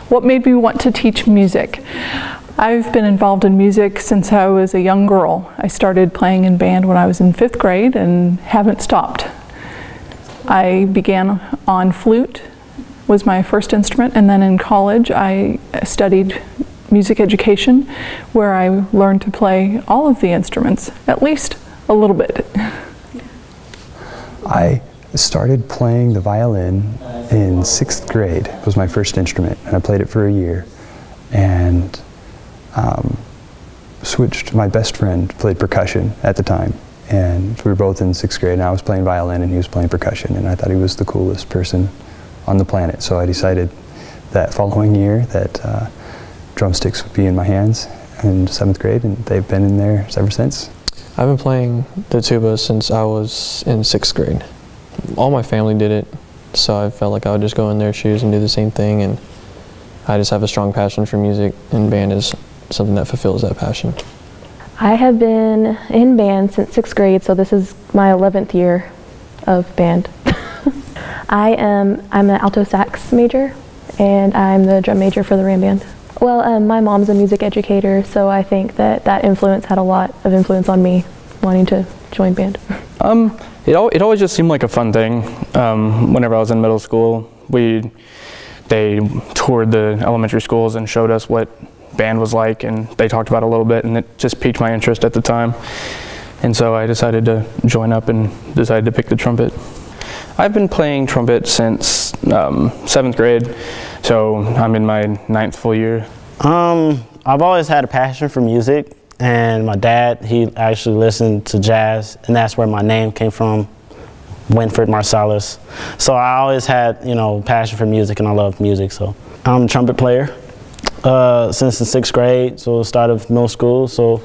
What made me want to teach music? I've been involved in music since I was a young girl. I started playing in band when I was in 5th grade and haven't stopped. I began on flute, was my first instrument, and then in college I studied music education, where I learned to play all of the instruments, at least a little bit. I started playing the violin in 6th grade. It was my first instrument, and I played it for a year. And switched. My best friend played percussion at the time, and we were both in 6th grade, and I was playing violin and he was playing percussion, and I thought he was the coolest person on the planet. So I decided that following year that drumsticks would be in my hands in 7th grade, and they've been in there ever since. I've been playing the tuba since I was in 6th grade. All my family did it, so I felt like I would just go in their shoes and do the same thing, and I just have a strong passion for music, and band is something that fulfills that passion. I have been in band since 6th grade, so this is my 11th year of band. I'm an alto sax major, and I'm the drum major for the RamBand. Well, my mom's a music educator, so I think that influence had a lot of influence on me wanting to join band. It always just seemed like a fun thing. Whenever I was in middle school, they toured the elementary schools and showed us what band was like, and they talked about it a little bit, and it just piqued my interest at the time. And so I decided to join up and decided to pick the trumpet. I've been playing trumpet since 7th grade, so I'm in my 9th full year. I've always had a passion for music, and my dad, he actually listened to jazz, and that's where my name came from, Winfred Marsalis. So I always had, passion for music, and I love music. So I'm a trumpet player since the 6th grade, so start of middle school, so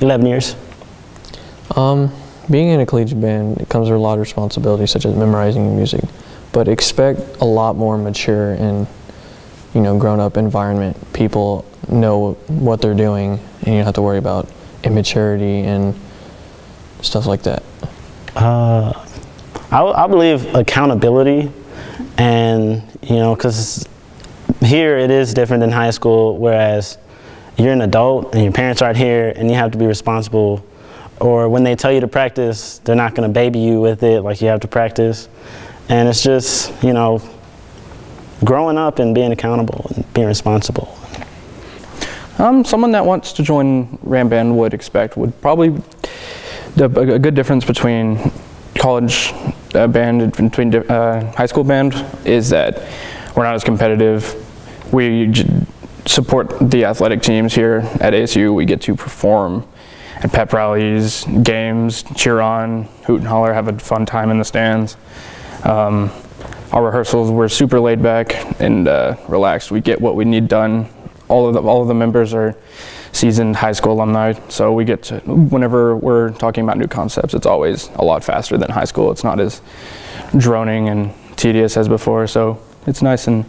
11 years. Being in a collegiate band, it comes with a lot of responsibilities, such as memorizing your music, but expect a lot more mature and grown-up environment. People know what they're doing, and you don't have to worry about immaturity and stuff like that. I believe accountability, and because here it is different than high school, whereas you're an adult and your parents aren't here and you have to be responsible, or when they tell you to practice, they're not going to baby you with it, like you have to practice. And it's just, growing up and being accountable and being responsible. Someone that wants to join RamBand would probably, a good difference between college band and between high school band is that we're not as competitive. We support the athletic teams here at ASU. We get to perform at pep rallies, games, cheer on, hoot and holler, have a fun time in the stands. Our rehearsals, we're super laid back and relaxed. We get what we need done. All of the members are seasoned high school alumni, so we get to, whenever we're talking about new concepts, it's always a lot faster than high school. It's not as droning and tedious as before, so it's nice and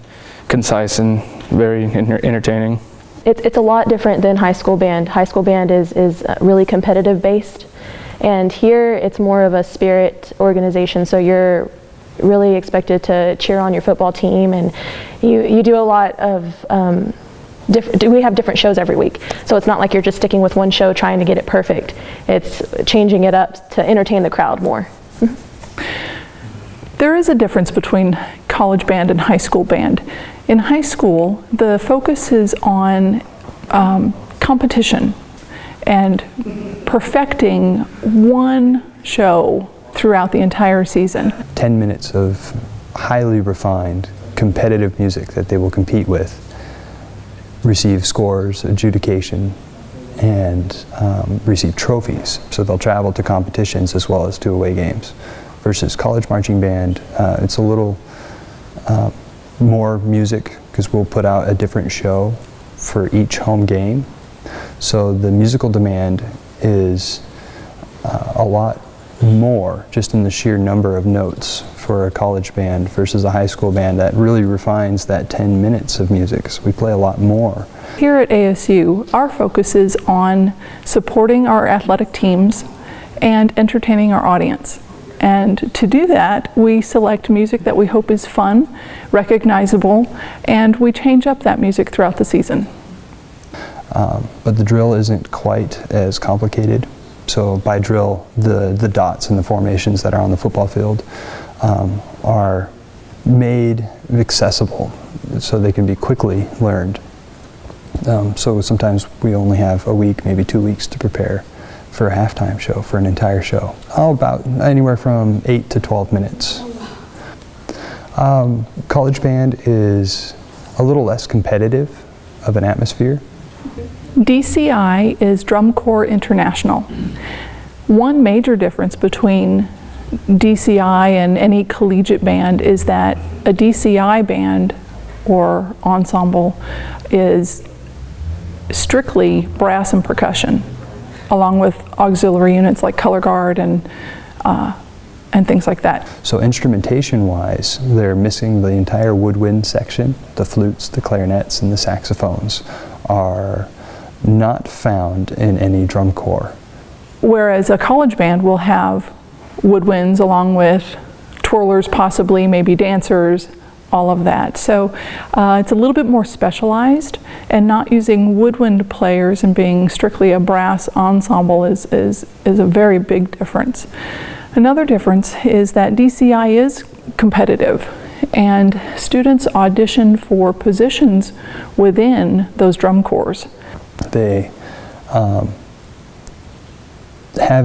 concise and very entertaining. It's a lot different than high school band. High school band is really competitive based, and here it's more of a spirit organization, so you're really expected to cheer on your football team, and you do a lot of we have different shows every week, so it's not like you're just sticking with one show trying to get it perfect. It's changing it up to entertain the crowd more. There is a difference between college band and high school band. In high school, the focus is on competition and perfecting one show throughout the entire season. 10 minutes of highly refined, competitive music that they will compete with, receive scores, adjudication, and receive trophies. So they'll travel to competitions as well as to away games. Versus college marching band, it's a little more music because we'll put out a different show for each home game. So the musical demand is a lot more just in the sheer number of notes for a college band versus a high school band that really refines that 10 minutes of music. So we play a lot more. Here at ASU, our focus is on supporting our athletic teams and entertaining our audience. And to do that, we select music that we hope is fun, recognizable, and we change up that music throughout the season. But the drill isn't quite as complicated. So by drill, the dots and the formations that are on the football field are made accessible so they can be quickly learned. So sometimes we only have a week, maybe 2 weeks to prepare for a halftime show, for an entire show. About anywhere from 8 to 12 minutes. College band is a little less competitive of an atmosphere. DCI is Drum Corps International. One major difference between DCI and any collegiate band is that a DCI band or ensemble is strictly brass and percussion, along with auxiliary units like color guard and things like that. So instrumentation-wise, they're missing the entire woodwind section. The flutes, the clarinets, and the saxophones are not found in any drum corps. Whereas a college band will have woodwinds along with twirlers, possibly, maybe dancers, all of that. So it's a little bit more specialized, and not using woodwind players and being strictly a brass ensemble is a very big difference. Another difference is that DCI is competitive, and students audition for positions within those drum corps. They have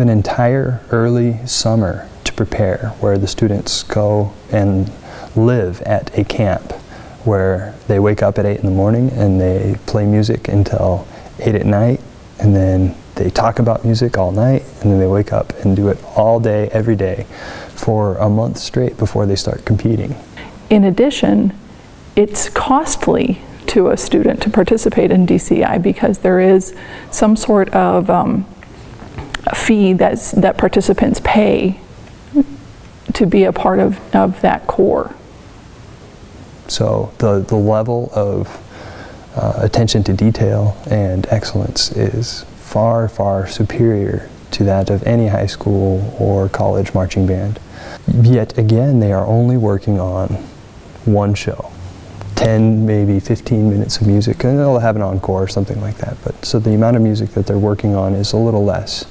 an entire early summer to prepare, where the students go and live at a camp where they wake up at 8 in the morning and they play music until 8 at night, and then they talk about music all night, and then they wake up and do it all day, every day, for a month straight before they start competing. In addition, it's costly to a student to participate in DCI because there is some sort of a fee that participants pay to be a part of that corps. So the level of attention to detail and excellence is far, far superior to that of any high school or college marching band. Yet again, they are only working on one show. 10, maybe 15 minutes of music, and they'll have an encore or something like that. But so the amount of music that they're working on is a little less.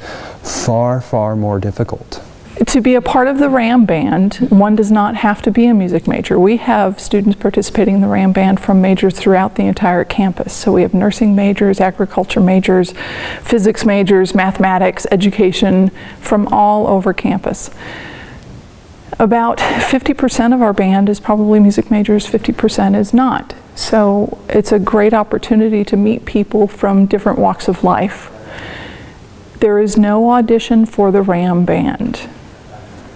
Far, far more difficult. To be a part of the RamBand, one does not have to be a music major. We have students participating in the RamBand from majors throughout the entire campus. So we have nursing majors, agriculture majors, physics majors, mathematics, education, from all over campus. About 50% of our band is probably music majors, 50% is not. So it's a great opportunity to meet people from different walks of life. There is no audition for the RamBand.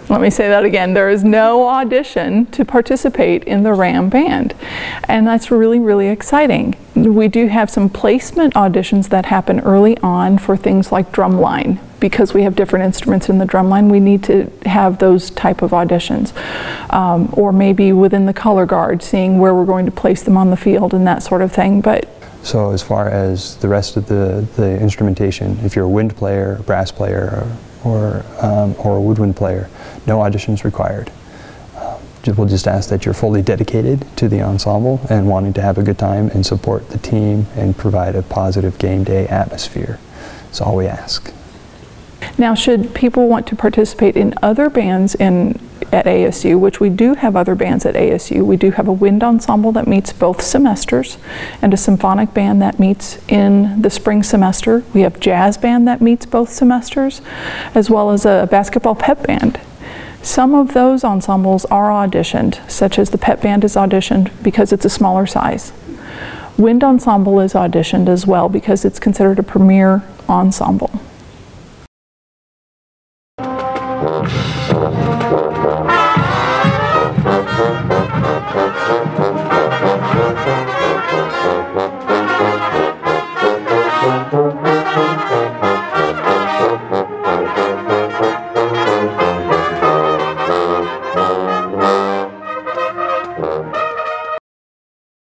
Let me say that again. There is no audition to participate in the RamBand. And that's really, really exciting. We do have some placement auditions that happen early on for things like drumline. Because we have different instruments in the drumline, we need to have those type of auditions. Or maybe within the color guard, seeing where we're going to place them on the field and that sort of thing. But so as far as the rest of the instrumentation, if you're a wind player, a brass player, or a woodwind player, no auditions required. We'll just ask that you're fully dedicated to the ensemble and wanting to have a good time and support the team and provide a positive game day atmosphere. That's all we ask. Now, should people want to participate in other bands at ASU, which we do have other bands at ASU, we do have a wind ensemble that meets both semesters and a symphonic band that meets in the spring semester. We have jazz band that meets both semesters, as well as a basketball pep band. Some of those ensembles are auditioned, such as the pep band is auditioned because it's a smaller size. Wind ensemble is auditioned as well because it's considered a premier ensemble.